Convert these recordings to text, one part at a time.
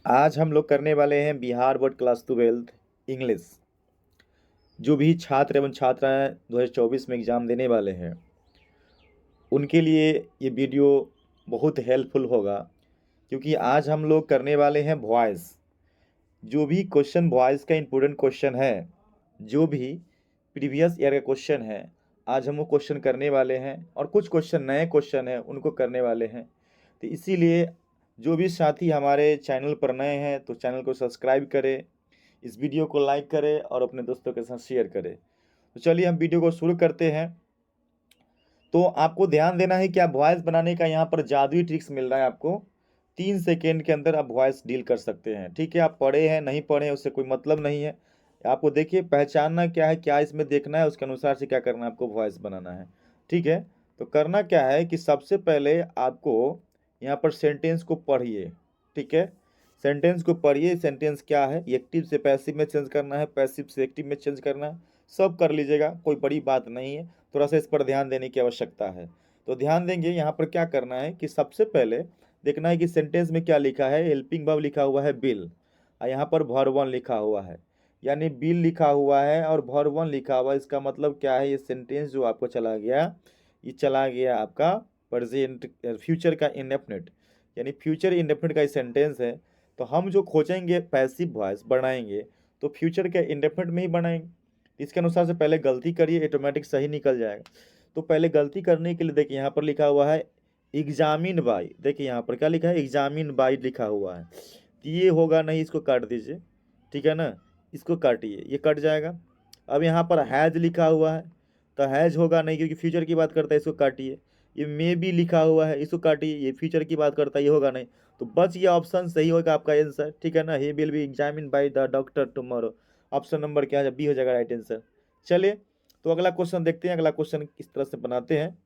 आज हम लोग करने वाले हैं बिहार बोर्ड क्लास 12 इंग्लिश। जो भी छात्र एवं छात्राएं 2024 में एग्ज़ाम देने वाले हैं उनके लिए ये वीडियो बहुत हेल्पफुल होगा, क्योंकि आज हम लोग करने वाले हैं वॉइस। जो भी क्वेश्चन वॉइस का इम्पोर्टेंट क्वेश्चन है, जो भी प्रीवियस ईयर का क्वेश्चन है, आज हम वो क्वेश्चन करने वाले हैं और कुछ क्वेश्चन नए क्वेश्चन हैं उनको करने वाले हैं। तो इसीलिए जो भी साथी हमारे चैनल पर नए हैं तो चैनल को सब्सक्राइब करें, इस वीडियो को लाइक करें और अपने दोस्तों के साथ शेयर करें। तो चलिए हम वीडियो को शुरू करते हैं। तो आपको ध्यान देना है कि आप वॉइस बनाने का यहाँ पर जादुई ट्रिक्स मिल रहा है आपको। 3 सेकेंड के अंदर आप वॉइस डील कर सकते हैं। ठीक है, आप पढ़े हैं नहीं पढ़े हैं उससे कोई मतलब नहीं है। आपको देखिए पहचानना क्या है, क्या इसमें देखना है, उसके अनुसार से क्या करना है, आपको वॉइस बनाना है। ठीक है, तो करना क्या है कि सबसे पहले आपको यहाँ पर सेंटेंस को पढ़िए। ठीक है, सेंटेंस को पढ़िए। सेंटेंस क्या है, एक्टिव से पैसिव में चेंज करना है, पैसिव से एक्टिव में चेंज करना है, सब कर लीजिएगा, कोई बड़ी बात नहीं है। थोड़ा सा इस पर ध्यान देने की आवश्यकता है। तो ध्यान देंगे। यहाँ पर क्या करना है कि सबसे पहले देखना है कि सेंटेंस में क्या लिखा है। हेल्पिंग वर्ब लिखा हुआ है बिल, और यहाँ पर वर्ब वन लिखा हुआ है, यानी बिल लिखा हुआ है और वर्ब वन लिखा हुआ है। इसका मतलब क्या है, ये सेंटेंस जो आपको चला गया, ये चला गया आपका प्रेजेंट फ्यूचर का इंडेफिनिट, यानी फ्यूचर इंडेफिनिट का ये सेंटेंस है। तो हम जो खोजेंगे पैसिव वॉइस बनाएंगे तो फ्यूचर के इंडेफिनिट में ही बनाएंगे। इसके अनुसार से पहले गलती करिए, ऑटोमेटिक सही निकल जाएगा। तो पहले गलती करने के लिए देखिए यहाँ पर लिखा हुआ है एग्जामिन बाई। देखिए यहाँ पर क्या लिखा है, एग्जामिन बाई लिखा हुआ है। तो ये होगा नहीं, इसको काट दीजिए। ठीक है ना, इसको काटिए, ये कट जाएगा। अब यहाँ पर हैज लिखा हुआ है, तो हैज होगा नहीं क्योंकि फ्यूचर की बात करता है, इसको काटिए। ये मे भी लिखा हुआ है, इसको काटिए, ये फ्यूचर की बात करता है, ये होगा नहीं। तो बस ये ऑप्शन सही होगा आपका आंसर। ठीक है ना, he will be examine by the doctor tomorrow. Option number क्या है, बी हो जाएगा राइट आंसर। चलिए, तो अगला क्वेश्चन देखते हैं। अगला क्वेश्चन किस तरह से बनाते हैं।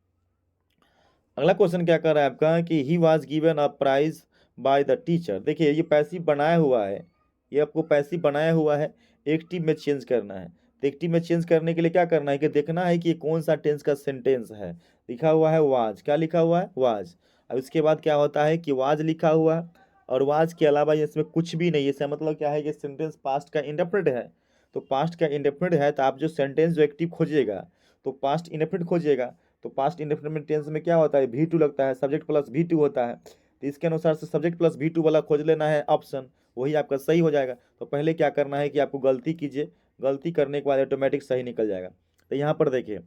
अगला क्वेश्चन क्या कर रहा है आपका कि he was given a prize by the teacher. देखिए ये पैसिव बनाया हुआ है, ये आपको पैसिव बनाया हुआ है, एक्टिव में चेंज करना है। तो एक्टिव में चेंज करने के लिए क्या करना है कि देखना है कि ये कौन सा टेंस का सेंटेंस है। लिखा हुआ है वाज, क्या लिखा हुआ है, वाज। अब इसके बाद क्या होता है कि वाज लिखा हुआ है और वाज के अलावा इसमें कुछ भी नहीं है। इसका मतलब क्या है कि सेंटेंस पास्ट का इंडेफिनिट है। तो पास्ट का इंडेफिनिट है तो आप जो सेंटेंस जो एक्टिव खोजिएगा तो पास्ट इंडेफिनिट खोजिएगा। तो पास्ट इंडेफिनिट टेंस में क्या होता है, वी टू लगता है, सब्जेक्ट प्लस वी टू होता है। तो इसके अनुसार से सब्जेक्ट प्लस वी टू वाला खोज लेना है ऑप्शन, वही आपका सही हो जाएगा। तो पहले क्या करना है कि आपको गलती कीजिए, गलती करने के बाद ऑटोमेटिक सही निकल जाएगा। तो यहाँ पर देखिए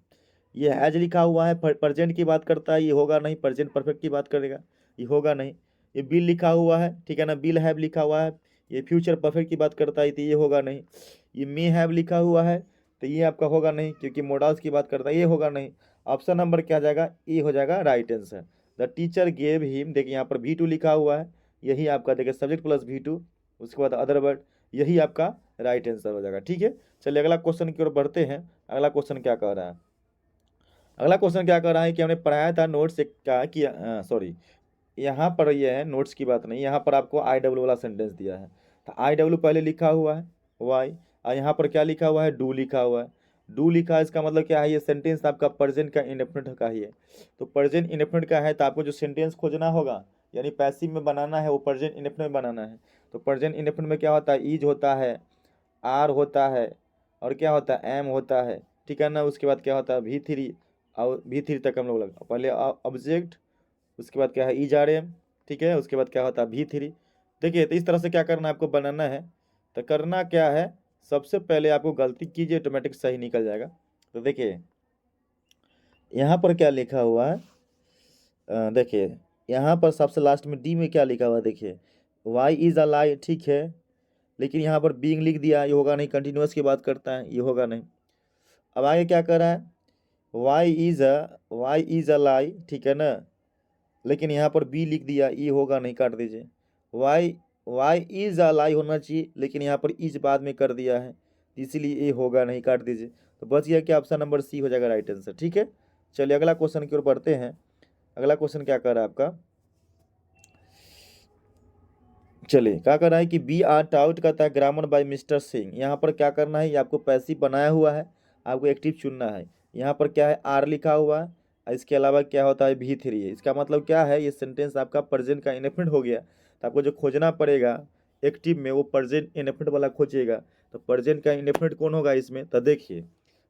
ये हैज लिखा हुआ है, प्रेजेंट की बात करता है, ये होगा नहीं। प्रेजेंट परफेक्ट की बात करेगा, ये होगा नहीं। ये बिल लिखा हुआ है, ठीक है ना, बिल हैव लिखा हुआ है, ये फ्यूचर परफेक्ट की बात करता है, तो ये होगा नहीं। ये मे हैव लिखा हुआ है तो ये आपका होगा नहीं, क्योंकि मोडल्स की बात करता है, ये होगा नहीं। ऑप्शन नंबर क्या आ जाएगा, ए हो जाएगा right answer. The teacher gave him, देखिए यहाँ पर वी टू लिखा हुआ है, यही आपका देखिए सब्जेक्ट प्लस वी टू, उसके बाद अदर वर्ड, यही आपका राइट आंसर हो जाएगा। ठीक है, चलिए अगला क्वेश्चन की ओर बढ़ते हैं। अगला क्वेश्चन क्या कह रहा है, अगला क्वेश्चन क्या कर रहा है कि हमने पढ़ाया था नोट्स का कि सॉरी, यहाँ पर ये है नोट्स की बात नहीं, यहाँ पर आपको आई डब्ल्यू वाला सेंटेंस दिया है। तो आई डब्ल्यू पहले लिखा हुआ है वाई, और यहाँ पर क्या लिखा हुआ है, डू लिखा हुआ है। डू लिखा है, इसका मतलब क्या है, ये सेंटेंस आपका प्रेजेंट का इंडेफिनिट का ही है। तो प्रेजेंट इंडेफिनिट का है तो आपको जो सेंटेंस खोजना होगा, यानी पैसिव में बनाना है, वो प्रेजेंट इंडेफिनिट में बनाना है। तो प्रेजेंट इंडेफिनिट में क्या होता है, इज होता है, आर होता है, और क्या होता है, एम होता है। ठीक है ना, उसके बाद क्या होता है वी थ्री, और वी थ्री तक हम लोग लगा पहले ऑब्जेक्ट, उसके बाद क्या है इज आर एम। ठीक है, उसके बाद क्या होता है वी थ्री। देखिए तो इस तरह से क्या करना है आपको बनाना है। तो करना क्या है, सबसे पहले आपको गलती कीजिए, ऑटोमेटिक सही निकल जाएगा। तो देखिए यहाँ पर क्या लिखा हुआ है, देखिए यहाँ पर सबसे लास्ट में डी में क्या लिखा हुआ है, देखिए वाई इज अ लाई, ठीक है, लेकिन यहाँ पर बीइंग लिख दिया, ये होगा नहीं। कंटिन्यूअस की बात करता है, ये होगा नहीं। अब आगे क्या कर रहा है, वाई इज अ लाई, ठीक है ना, लेकिन यहाँ पर बी लिख दिया, ई होगा नहीं, काट दीजिए। वाई वाई इज अ लाई होना चाहिए, लेकिन यहाँ पर इज बाद में कर दिया है, इसीलिए ए होगा नहीं, काट दीजिए। तो बच गया कि ऑप्शन नंबर सी हो जाएगा राइट आंसर। ठीक है, चलिए अगला क्वेश्चन की ओर बढ़ते हैं। अगला क्वेश्चन क्या कर रहा है आपका, चलिए क्या कर रहा है कि बी आर टाउट कहता है ग्रामर बाय मिस्टर सिंह। यहाँ पर क्या करना है, ये आपको पैसिव बनाया हुआ है, आपको एक्टिव चुनना है। यहाँ पर क्या है, आर लिखा हुआ है, और इसके अलावा क्या होता है भी थ्री है। इसका मतलब क्या है, ये सेंटेंस आपका प्रेजेंट का इनडेफिनिट हो गया। तो आपको जो खोजना पड़ेगा एक्टिव में वो प्रेजेंट इंडेफिनिट वाला खोजिएगा, तो प्रेजेंट का इंडेफिनिट कौन होगा इसमें, तो देखिए,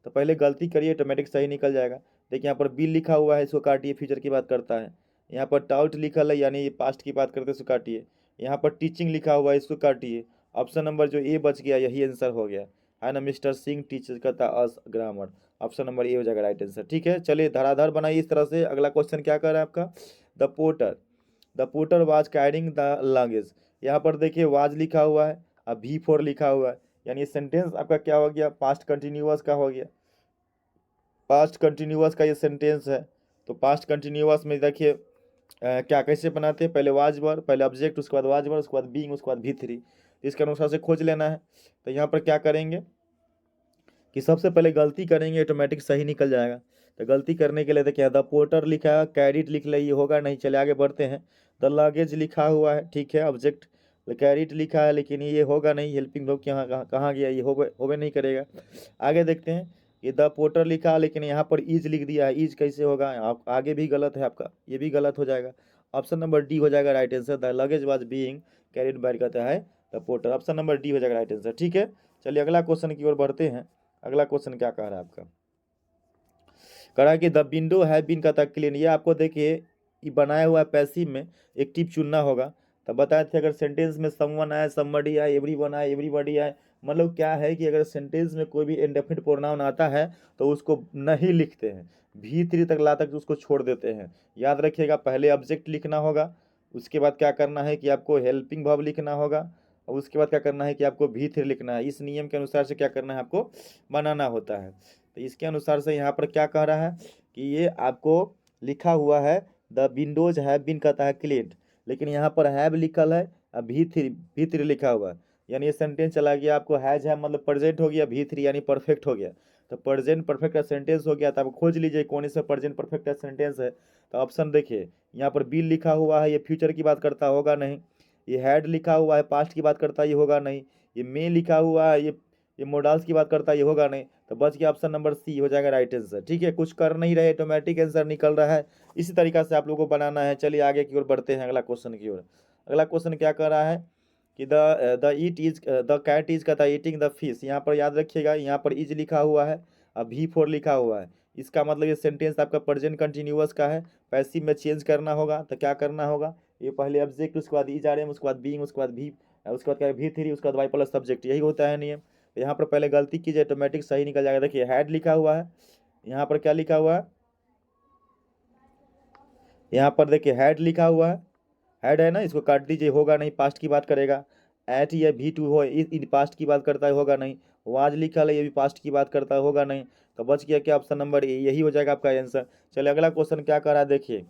तो पहले गलती करिए, ऑटोमेटिक सही निकल जाएगा। देखिए यहाँ पर बिल लिखा हुआ है, इसको काटिए, फ्यूचर की बात करता है। यहाँ पर टाउट लिखा है, यानी ये पास्ट की बात करते हैं, इसको काटिए। यहाँ पर टीचिंग लिखा हुआ है, इसको काटिए। ऑप्शन नंबर जो ए बच गया, यही आंसर हो गया, है ना। मिस्टर सिंह टीचर करता अस ग्रामर, ऑप्शन नंबर ए हो जाएगा राइट आंसर। ठीक है, चलिए धराधर बनाइए इस तरह से। अगला क्वेश्चन क्या कर रहा है आपका, the porter was carrying the luggage. यहाँ पर देखिए वाज लिखा हुआ है, अब V4 लिखा हुआ है, यानी सेंटेंस आपका क्या हो गया, पास्ट कंटिन्यूअस का हो गया। पास्ट कंटिन्यूअस का ये सेंटेंस है। तो पास्ट कंटिन्यूअस में देखिए क्या कैसे बनाते हैं, पहले वाज वर, पहले ऑब्जेक्ट, उसके बाद वाज वर, उसके बाद बीइंग, उसके बाद V3, इसके अनुसार से खोज लेना है। तो यहाँ पर क्या करेंगे कि सबसे पहले गलती करेंगे, ऑटोमेटिक सही निकल जाएगा। तो गलती करने के लिए देखिए द पोर्टर लिखा है, कैरिट लिख ले, ये होगा नहीं, चले आगे बढ़ते हैं। द लगेज लिखा हुआ है, ठीक है, ऑब्जेक्ट कैरिट लिखा है, लेकिन ये होगा नहीं, हेल्पिंग वर्ब कहाँ गया, ये होवे नहीं करेगा। आगे देखते हैं, ये द पोर्टर लिखा है, लेकिन यहाँ पर ईज लिख दिया है, ईज कैसे होगा, आप आगे भी गलत है आपका, ये भी गलत हो जाएगा। ऑप्शन नंबर डी हो जाएगा right answer, the luggage was being carried by कहता है the porter, option number D हो जाएगा राइट आंसर। ठीक है, चलिए अगला क्वेश्चन की ओर बढ़ते हैं। अगला क्वेश्चन क्या कह रहा है आपका, कह रहा है कि द विंडो है बीन का तक क्लीन। ये आपको देखिए ये बनाया हुआ है, पैसिव में एक्टिव चुनना होगा। तो बताए थे अगर सेंटेंस में समवन आए, समबडी आए, एवरीवन आए, एवरीबॉडी आए, मतलब क्या है कि अगर सेंटेंस में कोई भी इंडेफिनिट प्रोनाउन आता है तो उसको नहीं लिखते हैं, V3 तक ला तक उसको छोड़ देते हैं। याद रखिएगा, पहले ऑब्जेक्ट लिखना होगा, उसके बाद क्या करना है कि आपको हेल्पिंग वर्ब लिखना होगा, और उसके बाद क्या करना है कि आपको V3 लिखना है। इस नियम के अनुसार से क्या करना है, आपको बनाना होता है। तो इसके अनुसार से यहाँ पर क्या कह रहा है कि ये आपको लिखा हुआ है द विंडोज हैव बीन कहता है क्लीन्ड, लेकिन यहाँ पर हैव लिखल है, अब V3 लिखा हुआ है, यानी ये सेंटेंस चला गया आपको, हैज है मतलब प्रेजेंट हो गया, V3 यानी परफेक्ट हो गया। तो प्रेजेंट परफेक्ट का सेंटेंस हो गया, तो आप खोज लीजिए कौन सा प्रेजेंट परफेक्ट का सेंटेंस है। तो ऑप्शन देखिए, यहाँ पर बिल लिखा हुआ है, ये फ्यूचर की बात करता होगा नहीं। ये हैड लिखा हुआ है, पास्ट की बात करता है, ये होगा नहीं। ये मे लिखा हुआ है, ये मोडाल्स की बात करता है, ये होगा नहीं। तो बच गया ऑप्शन नंबर सी हो जाएगा राइट आंसर। ठीक है, कुछ कर नहीं रहे, ऑटोमेटिक आंसर निकल रहा है। इसी तरीका से आप लोगों को बनाना है। चलिए आगे की ओर बढ़ते हैं, अगला क्वेश्चन की ओर। अगला क्वेश्चन क्या कर रहा है कि द कैट इज का ईटिंग द फिश। यहाँ पर याद रखिएगा, यहाँ पर इज लिखा हुआ है, अब V4 लिखा हुआ है, इसका मतलब ये सेंटेंस आपका प्रेजेंट कंटिन्यूअस का है, पैसिव में चेंज करना होगा। तो क्या करना होगा, ये पहले ऑब्जेक्ट, उसके बाद इज आ रहे हैं, उसके बाद बीइंग, उसके बाद उसके बाद क्या V3, उसके बाद वाई प्लस सब्जेक्ट, यही होता है नियम। तो यहाँ पर पहले गलती कीजिए, ऑटोमेटिक सही निकल जाएगा। देखिए हैड लिखा हुआ है, यहाँ पर क्या लिखा हुआ है, यहाँ पर देखिए हैड लिखा हुआ है, हैड है ना, इसको काट दीजिए, होगा नहीं, पास्ट की बात करेगा। एट या V2 हो, इन पास्ट की बात करता है, होगा नहीं। वाज लिखा है, ये भी पास्ट की बात करता है, होगा नहीं। तो बच गया क्या, ऑप्शन नंबर ए, यही हो जाएगा आपका आंसर। चलिए अगला क्वेश्चन क्या कर रहा है, देखिए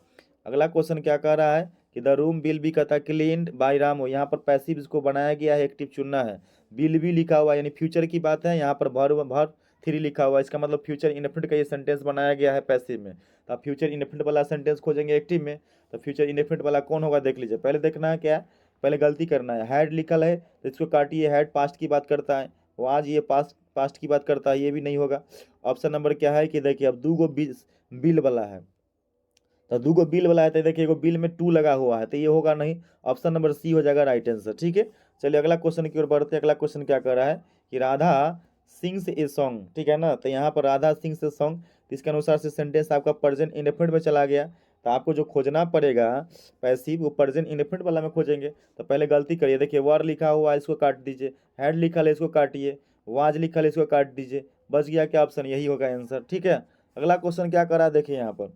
अगला क्वेश्चन क्या कह रहा है कि द रूम बिल भी कहता है क्लीन्ड बाय रामो। यहाँ पर पैसिव इसको बनाया गया है, एक्टिव चुनना है। बिल भी लिखा हुआ है, यानी फ्यूचर की बात है, यहाँ पर भर 3 लिखा हुआ है, इसका मतलब फ्यूचर इनडेफिनिट का ये सेंटेंस बनाया गया है पैसिव में। तो आप फ्यूचर इनडेफिनिट वाला सेंटेंस खोजेंगे एक्टिव में, तो फ्यूचर इनडेफिनिट वाला कौन होगा देख लीजिए। पहले देखना है क्या है, पहले गलती करना है, हैड लिखल है तो इसको काटिए, हैड पास्ट की बात करता है, वो आज ये पास्ट की बात करता है, ये भी नहीं होगा। ऑप्शन नंबर क्या है कि देखिए अब 2 बिल वाला है, तो 2 बिल वाला है, तो देखिए एगो बिल में 2 लगा हुआ है, तो ये होगा नहीं, ऑप्शन नंबर सी हो जाएगा राइट आंसर। ठीक है, चलिए अगला क्वेश्चन की ओर बढ़ते हैं। अगला क्वेश्चन क्या कर रहा है कि राधा सिंग्स ए सॉन्ग, ठीक है ना। तो यहाँ पर राधा सिंग्स ए सॉन्ग, तो इसके अनुसार से सेंटेंस आपका प्रेजेंट इंडेफिनिट में चला गया। तो आपको जो खोजना पड़ेगा पैसिव, वो प्रेजेंट इंडेफिनिट वाला में खोजेंगे। तो पहले गलती करिए, देखिए वर लिखा हुआ है, इसको काट दीजिए, हैड लिखा है, इसको काटिए, वाज लिखा है, इसको काट दीजिए, बच गया क्या ऑप्शन, यही होगा आंसर। ठीक है, अगला क्वेश्चन क्या कर रहा है, देखिए यहाँ पर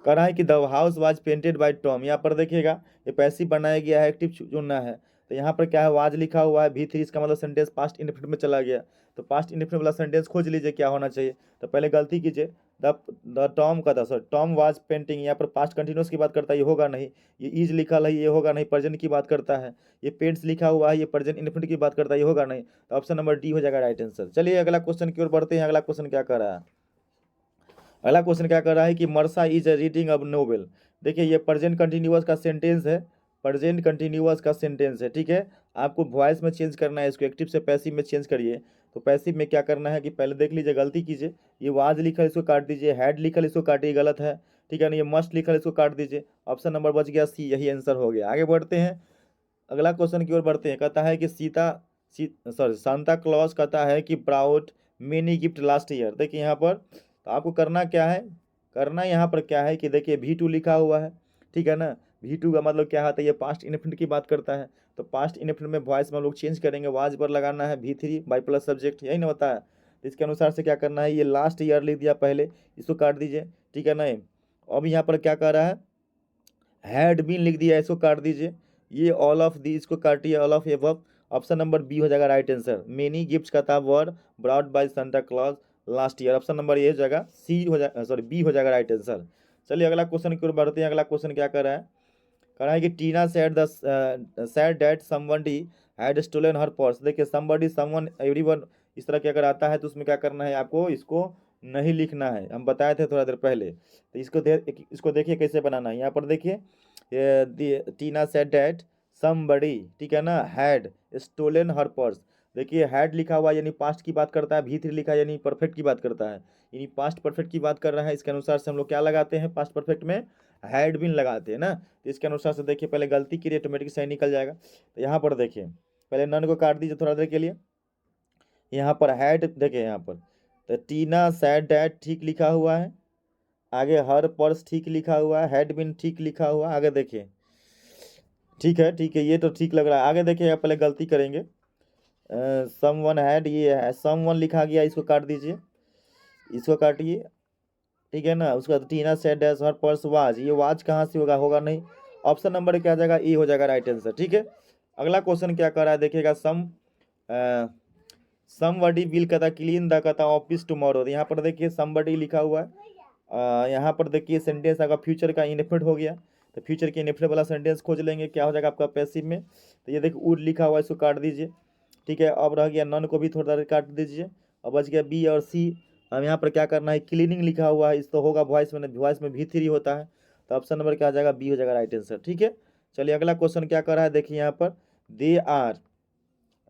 कह रहा है कि the house was painted bye Tom. यहाँ पर देखिएगा ये पैसिव बनाया गया है, एक्टिव चुनना है। तो यहाँ पर क्या है, वाज लिखा हुआ है, V3, इसका मतलब सेंटेंस पास्ट इंडेफिनिट में चला गया। तो पास्ट इंडेफिनिट वाला सेंटेंस खोज लीजिए क्या होना चाहिए। तो पहले गलती कीजिए, द टॉम का था, सर टॉम वाज पेंटिंग, यहाँ पर पास्ट कंटिन्यूस की बात करता है, ये होगा नहीं। ये इज लिखा है, ये होगा नहीं, प्रेजेंट की बात करता है। ये पेंट्स लिखा हुआ है, ये प्रेजेंट इंडेफिनिट की बात करता है, ये होगा नहीं। तो ऑप्शन नंबर डी हो जाएगा राइट आंसर। चलिए अगला क्वेश्चन की ओर बढ़ते हैं। अगला क्वेश्चन क्या कर रहा है, अगला क्वेश्चन क्या कर रहा है कि मर्सा इज रीडिंग अब नोवेल। देखिए ये प्रेजेंट कंटिन्यूअस का सेंटेंस है, प्रेजेंट कंटिन्यूअस का सेंटेंस है। ठीक है, आपको वॉइस में चेंज करना है, इसको एक्टिव से पैसिव में चेंज करिए। तो पैसिव में क्या करना है कि पहले देख लीजिए, गलती कीजिए, ये वाज लिखा है, इसको काट दीजिए, हैड लिखा है, इसको काटिए, गलत है। ठीक है ना, ये मस्ट लिखा है, इसको काट दीजिए, ऑप्शन नंबर बच गया सी, यही आंसर हो गया। आगे बढ़ते हैं, अगला क्वेश्चन की ओर बढ़ते हैं। कहता है कि सांता क्लॉज कहता है कि brought many gift last year. देखिए यहाँ पर तो आपको करना क्या है, करना यहाँ पर क्या है कि देखिए V2 लिखा हुआ है, ठीक है ना। V2 का मतलब क्या होता है, ये पास्ट इनफिनिट की बात करता है। तो पास्ट इनफिनिट में वॉइस में हम लोग चेंज करेंगे, वाज पर लगाना है V3 बाई प्लस सब्जेक्ट, यही ना होता है। तो इसके अनुसार से क्या करना है, ये लास्ट ईयर लिख दिया पहले, इसको काट दीजिए, ठीक है ना। अब यहाँ पर क्या कर रहा है, हैड बीन लिख दिया, इसको काट दीजिए। ये ऑल ऑफ दी, इसको काटिए, all of above. Option number B हो जाएगा राइट आंसर। मेनी गिफ्ट्स का था were brought by Santa Claus last year. Option number A हो जाएगा, सी हो जाएगा, सॉरी बी हो जाएगा राइट आंसर। चलिए अगला क्वेश्चन की ओर बढ़ते हैं। अगला क्वेश्चन क्या कर रहा है, कह रहा है कि Tina said that somebody had stolen her purse. देखिए समबडी, समवन, एवरीवन, इस तरह के अगर आता है तो उसमें क्या करना है आपको, इसको नहीं लिखना है, हम बताए थे थोड़ा देर पहले। तो इसको देखिए कैसे बनाना है। यहाँ पर देखिए टीना सैड दैट समबडी, ठीक है ना, हैड स्टोलन हर पर्स। देखिए हैड लिखा हुआ यानी पास्ट की बात करता है, V3 लिखा यानी परफेक्ट की बात करता है, यानी पास्ट परफेक्ट की बात कर रहा है। इसके अनुसार से हम लोग क्या लगाते हैं, पास्ट परफेक्ट में हैड बीन लगाते हैं ना। तो इसके अनुसार से देखिए पहले गलती की ऑटोमेटिक सही निकल जाएगा। तो यहाँ पर देखिए पहले नन को काट दीजिए थोड़ा देर के लिए। यहाँ पर हैड देखिए, यहाँ पर तो टीना सैड डैड ठीक लिखा हुआ है, आगे हर पर्स ठीक लिखा हुआ है, हैड बीन ठीक लिखा हुआ है, आगे देखिए ठीक है, ठीक है, ये तो ठीक लग रहा है। आगे देखिए पहले गलती करेंगे, समवन हैड, ये है समवन लिखा गया, इसको काट दीजिए, इसको काटिए, ठीक है ना। उसका Tina said dash her purse was, ये वाज कहाँ से होगा, होगा नहीं। ऑप्शन नंबर क्या आ जाएगा, ई हो जाएगा राइट आंसर, ठीक है। अगला क्वेश्चन क्या कर रहा है देखिएगा, समबडी विल कहता क्लीन द कहता ऑफिस टुमारो। यहाँ पर देखिए समबडी लिखा हुआ है, यहाँ पर देखिए सेंटेंस आपका फ्यूचर का इनडेफिनिट हो गया। तो फ्यूचर के इनडेफिनिट वाला सेंटेंस खोज लेंगे, क्या हो जाएगा आपका पैसिव में। तो ये देखिए वुड लिखा हुआ है, इसको काट दीजिए, ठीक है। अब रह गया नन को भी थोड़ा देर काट दीजिए। अब बच गया बी और सी। अब यहाँ पर क्या करना है, क्लीनिंग लिखा हुआ है, इस तो होगा वॉइस में, वॉइस में V3 होता है। तो ऑप्शन नंबर क्या आ जाएगा, बी हो जाएगा राइट आंसर, ठीक है। चलिए अगला क्वेश्चन क्या कर रहा है देखिए यहाँ पर,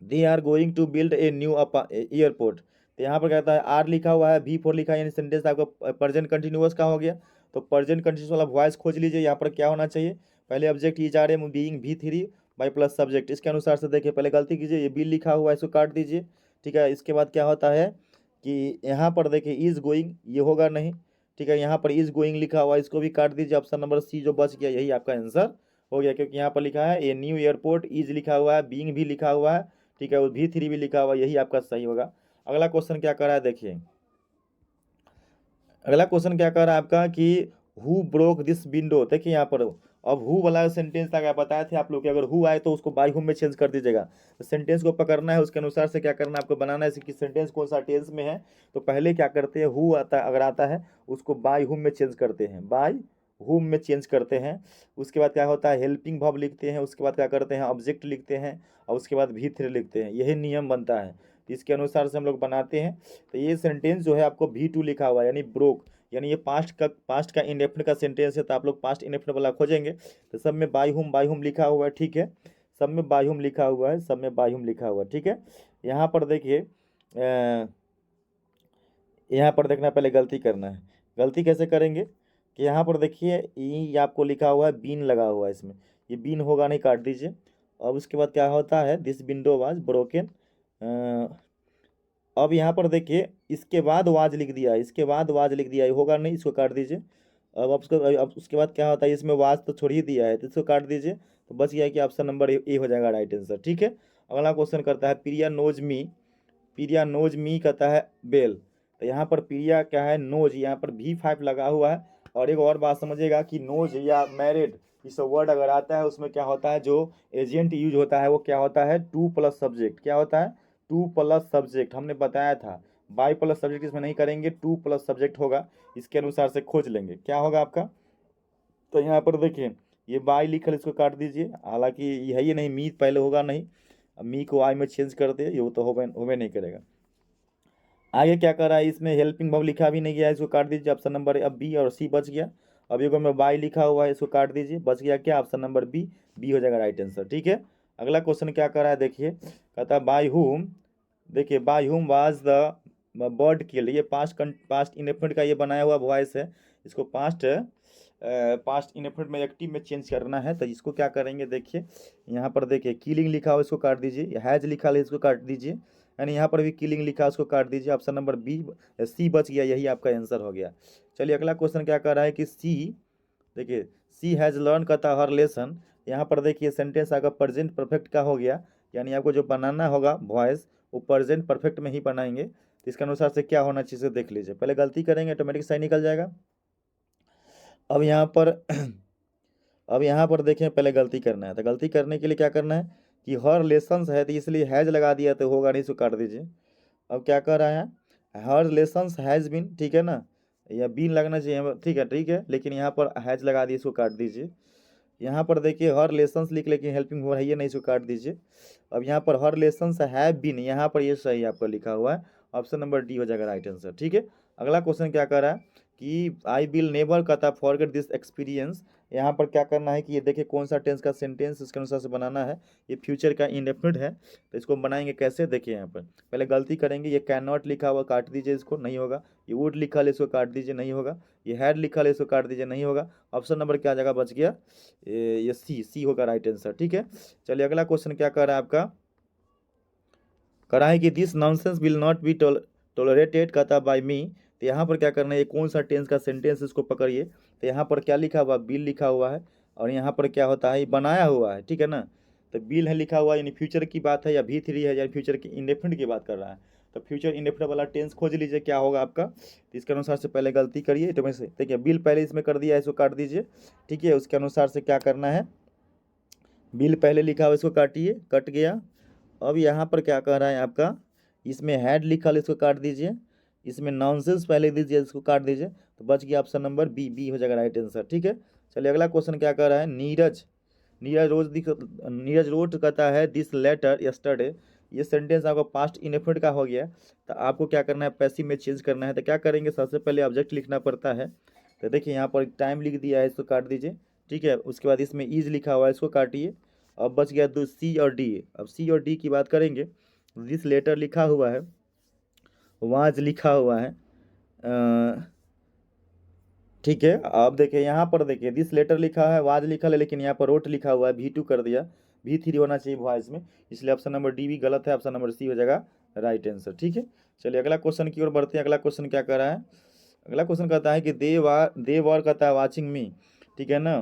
they are going to build a new airport. तो यहाँ पर कहता है आर लिखा हुआ है, V4 लिखा है, यानी सेंटेंस आपका प्रेजेंट कंटिन्यूअस का हो गया। तो प्रेजेंट कंटिन्यूअस वाला वॉइस खोज लीजिए। यहाँ पर क्या होना चाहिए, पहले object is R am being V3 by plus subject. इसके अनुसार से देखिए पहले गलती कीजिए, ये बिल लिखा हुआ है, इसको काट दीजिए, ठीक है। इसके बाद क्या होता है कि यहाँ पर देखिए इज गोइंग, ये होगा नहीं, ठीक है। यहाँ पर इज गोइंग लिखा हुआ है, इसको भी काट दीजिए। ऑप्शन नंबर सी जो बच गया यही आपका आंसर हो गया, क्योंकि यहाँ पर लिखा है ए न्यू एयरपोर्ट, इज लिखा हुआ है, बीइंग भी लिखा हुआ है, ठीक है, वो V3 भी लिखा हुआ, यही आपका सही होगा। अगला क्वेश्चन क्या कर रहा है देखिए, अगला क्वेश्चन क्या कर रहा है आपका कि हु ब्रोक दिस विंडो। देखिए यहाँ पर अब हु वाला सेंटेंस था, क्या बताए थे आप लोग कि अगर हु आए तो उसको बाई हुम में चेंज कर दीजिएगा। तो सेंटेंस को पकड़ना है, उसके अनुसार से क्या करना है आपको, बनाना है कि सेंटेंस कौन सा टेंस में है। तो पहले क्या करते हैं, हु आता अगर आता है उसको बाई हुम में चेंज करते हैं, बाई हुम में चेंज करते हैं। उसके बाद क्या होता है, हेल्पिंग वर्ब लिखते हैं, उसके बाद क्या करते हैं, ऑब्जेक्ट लिखते हैं, और उसके बाद V3 लिखते हैं, यही नियम बनता है। इसके अनुसार से हम लोग बनाते हैं। तो ये सेंटेंस जो है आपको V2 लिखा हुआ है, यानी ब्रोक, यानी ये पास्ट का इंडेफिनिट का सेंटेंस है। तो आप लोग पास्ट इंडेफिनिट वाला खोजेंगे। तो सब में बाई हुम लिखा हुआ है, ठीक है, सब में बाई हुम लिखा हुआ है, सब में बाई हुम लिखा हुआ है, ठीक है। यहाँ पर देखिए यहाँ पर देखना, पहले गलती करना है। गलती कैसे करेंगे कि यहाँ पर देखिए ये आपको लिखा हुआ है, बीन लगा हुआ है इसमें, ये बीन होगा नहीं, काट दीजिए। अब उसके बाद क्या होता है, दिस विंडो वाज ब्रोकन। अब यहाँ पर देखिए इसके बाद वाज लिख दिया, इसके बाद वाज लिख दिया, ये होगा नहीं, इसको काट दीजिए। अब उसके बाद क्या होता है, इसमें वाज तो छोड़ ही दिया है, तो इसको काट दीजिए। तो बच गया कि ऑप्शन नंबर ए हो जाएगा राइट आंसर, ठीक है। अगला क्वेश्चन करता है, प्रिया नोज मी कहता है बेल। तो यहाँ पर प्रिया क्या है, नोज, यहाँ पर V5 लगा हुआ है। और एक और बात समझिएगा कि नोज या मैरिड इस वर्ड अगर आता है उसमें क्या होता है, जो एजेंट यूज होता है वो क्या होता है, टू प्लस सब्जेक्ट। क्या होता है, टू प्लस सब्जेक्ट, हमने बताया था। बाई प्लस सब्जेक्ट इसमें नहीं करेंगे, टू प्लस सब्जेक्ट होगा, इसके अनुसार से खोज लेंगे क्या होगा आपका। तो यहाँ पर देखिए ये बाई लिखल, इसको काट दीजिए, हालांकि यही नहीं, मी पहले होगा नहीं, मी को आई में चेंज कर दे, ये तो होवे नहीं करेगा। आगे क्या कर रहा है, इसमें हेल्पिंग वर्ब लिखा भी नहीं गया है, इसको काट दीजिए। ऑप्शन नंबर अब बी और सी बच गया। अब एक में बाई लिखा हुआ है, इसको काट दीजिए, बच गया क्या, ऑप्शन नंबर बी हो जाएगा राइट आंसर, ठीक है। अगला क्वेश्चन क्या कर रहा है देखिए, कहता है बाई हुम, देखिए बाई हुम वाज द बर्ड किल्ड। ये पास्ट इंडेफिनिट का ये बनाया हुआ वॉइस है, इसको पास्ट पास्ट इनडेफिनिट में एक्टिव में चेंज करना है। तो इसको क्या करेंगे, देखिए यहाँ पर देखिए किलिंग लिखा हो इसको काट दीजिए, हैज लिखा है इसको काट दीजिए, यानी यहाँ पर भी किलिंग लिखा है उसको काट दीजिए। ऑप्शन नंबर बी सी बच गया, यही आपका आंसर हो गया। चलिए अगला क्वेश्चन क्या कर रहा है कि सी, देखिए सी हैज़ लर्न करता हर लेसन। यहाँ पर देखिए सेंटेंस आपका प्रेजेंट परफेक्ट का हो गया, यानी आपको जो बनाना होगा वॉइस वो प्रेजेंट परफेक्ट में ही बनाएंगे। तो इसके अनुसार से क्या होना चाहिए देख लीजिए। पहले गलती करेंगे ऑटोमेटिक सही निकल जाएगा। अब यहाँ पर अब यहाँ पर देखें पहले गलती करना है, तो गलती करने के लिए क्या करना है कि हर लेसन्स है तो इसलिए हैज़ लगा दिया तो होगा नहीं, इसको काट दीजिए। अब क्या कर रहा है, हर लेसन्स हैज़ बीन, ठीक है ना, या बीन लगना चाहिए, ठीक है, लेकिन यहाँ पर हैज़ लगा दिए, इसको काट दीजिए। यहाँ पर देखिए हर लेसन्स लिख, लेकिन हेल्पिंग हो रही है नहीं, इसको काट दीजिए। अब यहाँ पर हर लेसन्स हैव बीन, यहाँ पर ये सही आपका लिखा हुआ है, ऑप्शन नंबर डी हो जाएगा राइट आंसर। ठीक है, अगला क्वेश्चन क्या कर रहा है कि आई विल नेवर कहता फॉरगेट दिस एक्सपीरियंस। यहाँ पर क्या करना है कि ये देखिए कौन सा टेंस का सेंटेंस इसके अनुसार से बनाना है। ये फ्यूचर का इंडेफिनिट है, तो इसको बनाएंगे कैसे, देखिए यहाँ पर पहले गलती करेंगे। ये कैन नॉट लिखा हुआ काट दीजिए, इसको नहीं होगा। ये वुड लिखा है, इसको काट दीजिए, नहीं होगा। ये हैड लिखा है, इसको काट दीजिए, नहीं होगा। ऑप्शन नंबर क्या जगह बच गया, ये सी होगा राइट आंसर। ठीक है, चलिए अगला क्वेश्चन क्या कर रहा है आपका, करा है कि this nonsense will not be tolerated कहता बाय मी। तो यहाँ पर क्या करना है, ये कौन सा टेंस का सेंटेंस इसको पकड़िए। तो यहाँ पर क्या लिखा हुआ, बिल लिखा हुआ है, और यहाँ पर क्या होता है, ये बनाया हुआ है, ठीक है ना। तो बिल है लिखा हुआ, यानी फ्यूचर की बात है, या V3 है, या फ्यूचर की इंडेफिनिट की बात कर रहा है। तो फ्यूचर इंडेफिनिट वाला टेंस खोज लीजिए क्या होगा आपका। तो इसके अनुसार से पहले गलती करिए, तो में से देखिए बिल पहले इसमें कर दिया है, इसको काट दीजिए। ठीक है, उसके अनुसार से क्या करना है, बिल पहले लिखा हुआ इसको काटिए, कट गया। अब यहाँ पर क्या कह रहा है आपका, इसमें हैड लिखा है, इसको काट दीजिए। इसमें नॉनसेंस पहले दीजिए, इसको काट दीजिए, तो बच गया ऑप्शन नंबर बी हो जाएगा राइट आंसर। ठीक है, चलिए अगला क्वेश्चन क्या कर रहा है, नीरज रोज कहता है दिस लेटर यस्टरडे। ये सेंटेंस आपका पास्ट इनडेफिनिट का हो गया, तो आपको क्या करना है, पैसिव में चेंज करना है। तो क्या करेंगे, सबसे पहले ऑब्जेक्ट लिखना पड़ता है। तो देखिए यहाँ पर टाइम लिख दिया है, इसको काट दीजिए। ठीक है, उसके बाद इसमें इज लिखा हुआ है, इसको काटिए। अब बच गया दो सी और डी। अब सी और डी की बात करेंगे, दिस लेटर लिखा हुआ है, वाज लिखा हुआ है, ठीक है। अब देखिए यहाँ पर देखिए दिस लेटर लिखा है, वाज लिखा है, लेकिन यहाँ पर रोट लिखा हुआ है, V2 कर दिया। V3 होना चाहिए वॉइस में, इसलिए ऑप्शन नंबर डी भी गलत है, ऑप्शन नंबर सी हो जाएगा राइट आंसर। ठीक है, चलिए अगला क्वेश्चन की ओर बढ़ते हैं। अगला क्वेश्चन क्या कर रहा है, अगला क्वेश्चन कहता है कि दे वर कहता है वाचिंग मी, ठीक है ना।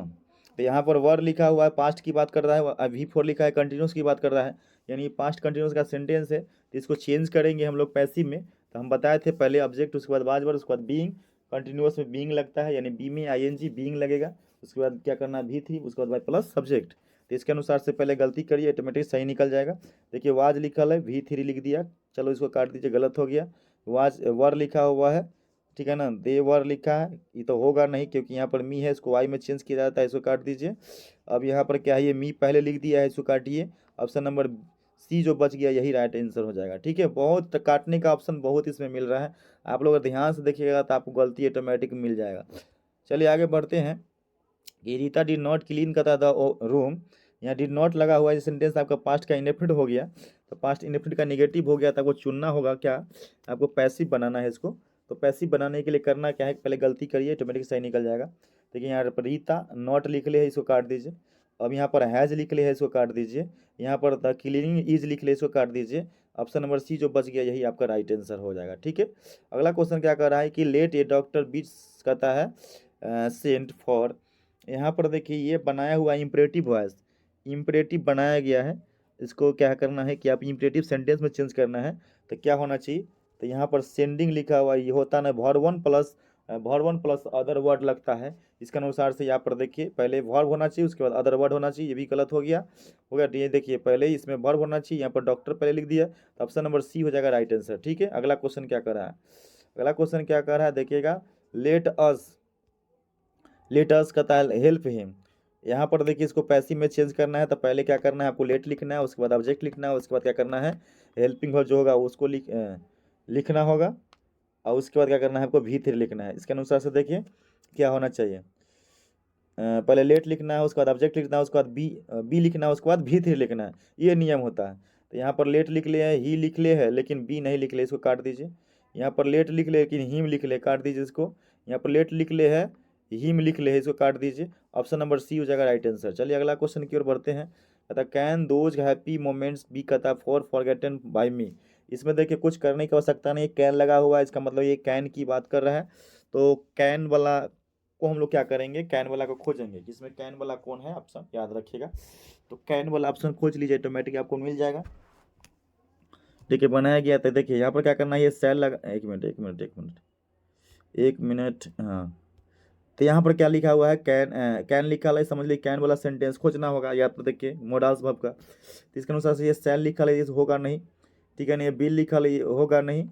तो यहाँ पर वर लिखा हुआ है, पास्ट की बात कर रहा है, V4 लिखा है, कंटिन्यूस की बात कर रहा है, यानी पास्ट कंटिन्यूस का सेंटेंस है। तो इसको चेंज करेंगे हम लोग पैसिव में। तो हम बताए थे पहले ऑब्जेक्ट, उसके बाद वाज वर्ब, उसके बाद बीइंग, कंटिन्यूस में बीइंग लगता है, यानी बी में ING बीइंग लगेगा। उसके बाद क्या करना है, V3, उसके बाद बाय प्लस सब्जेक्ट। तो इसके अनुसार से पहले गलती करिए, ऑटोमेटिक सही निकल जाएगा। देखिए वाज लिखल है, V3 लिख दिया, चलो इसको काट दीजिए, गलत हो गया। वाज वर लिखा हुआ है, ठीक है ना, दे वर लिखा है, ये तो होगा नहीं क्योंकि यहाँ पर मी है, इसको वाई में चेंज किया जाता है, इसको काट दीजिए। अब यहाँ पर क्या है, ये मी पहले लिख दिया है, इसको काटिए। ऑप्शन नंबर सी जो बच गया यही राइट आंसर हो जाएगा। ठीक है, बहुत काटने का ऑप्शन बहुत इसमें मिल रहा है, आप लोग अगर ध्यान से देखिएगा तो आपको गलती ऑटोमेटिक मिल जाएगा। चलिए आगे बढ़ते हैं कि रीता डिड नॉट क्लीन करता था रूम। यहाँ डिड नॉट लगा हुआ है, सेंटेंस आपका पास्ट का इनडेफिनिट हो गया। तो पास्ट इनडेफिनिट का नेगेटिव हो गया, तो आपको चुनना होगा क्या, आपको पैसिव बनाना है इसको। तो पैसिव बनाने के लिए करना क्या है, पहले गलती करिए, ऑटोमेटिक सही निकल जाएगा। देखिए यहाँ पर रीता नॉट लिख ले है, इसको काट दीजिए। अब यहाँ पर हैज़ लिख ले है, इसको काट दीजिए। यहाँ पर द क्लीनिंग इज लिख ले, इसको काट दीजिए। ऑप्शन नंबर सी जो बच गया यही आपका राइट आंसर हो जाएगा। ठीक है, अगला क्वेश्चन क्या कर रहा है कि लेट ए डॉक्टर बीच कहता है सेंट फॉर। यहाँ पर देखिए ये बनाया हुआ इम्परेटिव वॉइस, इम्परेटिव बनाया गया है। इसको क्या करना है कि आप इम्परेटिव सेंटेंस में चेंज करना है। तो क्या होना चाहिए, तो यहाँ पर सेंडिंग लिखा हुआ, ये होता ना verb one plus other word लगता है। इसके अनुसार से यहाँ पर देखिए पहले वर्ब होना चाहिए, उसके बाद अदर वर्ड होना चाहिए, ये भी गलत हो गया। ये देखिए पहले ही इसमें वर्ब होना चाहिए, यहाँ पर डॉक्टर पहले लिख दिया, तो ऑप्शन नंबर सी हो जाएगा राइट आंसर। ठीक है, अगला क्वेश्चन क्या कर रहा है, अगला क्वेश्चन क्या कर रहा है देखिएगा, लेट अस कहता है हेल्प हिम। यहाँ पर देखिए इसको पैसिव में चेंज करना है, तो पहले क्या करना है, आपको लेट लिखना है, उसके बाद ऑब्जेक्ट लिखना है, उसके बाद क्या करना है, हेल्पिंग वर्ब जो होगा उसको लिखना होगा, और उसके बाद क्या करना है, आपको V3 लिखना है। इसके अनुसार से देखिए क्या होना चाहिए, पहले लेट लिखना है, उसके बाद ऑब्जेक्ट लिखना है, उसके बाद बी लिखना है, उसके बाद V3 लिखना है, ये नियम होता है। तो यहाँ पर लेट लिख ले है, ही लिख ले है, लेकिन बी नहीं लिख ले, इसको काट दीजिए। यहाँ पर लेट लिख ले लेकिन हिम लिख ले, काट दीजिए इसको। यहाँ पर लेट लिख ले है, हिम लिख ले, इसको काट दीजिए। ऑप्शन नंबर सी हो जाएगा राइट आंसर। चलिए अगला क्वेश्चन की ओर बढ़ते हैं। कहता can those happy moments be कहता फॉर फॉरगेटन बाय मी। इसमें देखिए कुछ करने की आवश्यकता नहीं, कैन लगा हुआ है, इसका मतलब ये कैन की बात कर रहा है। तो कैन वाला को हम लोग क्या करेंगे, कैन वाला को खोजेंगे, जिसमें कैन वाला कौन है ऑप्शन याद रखिएगा। तो कैन वाला ऑप्शन खोज लीजिए, ऑटोमेटिक आपको मिल जाएगा। ठीक है, बनाया गया। तो देखिए यहाँ पर क्या करना है, ये सेल लगा, एक मिनट, हाँ। तो यहाँ पर क्या लिखा हुआ है, कैन लिखा है, समझ लीजिए कैन वाला सेंटेंस खोजना होगा। या तो देखिए मोडास वर्ब का, तो इसके अनुसार से ये सेल लिखा है, ये होगा नहीं। ठीक है ना, ये बिल लिखा है, ये होगा नहीं।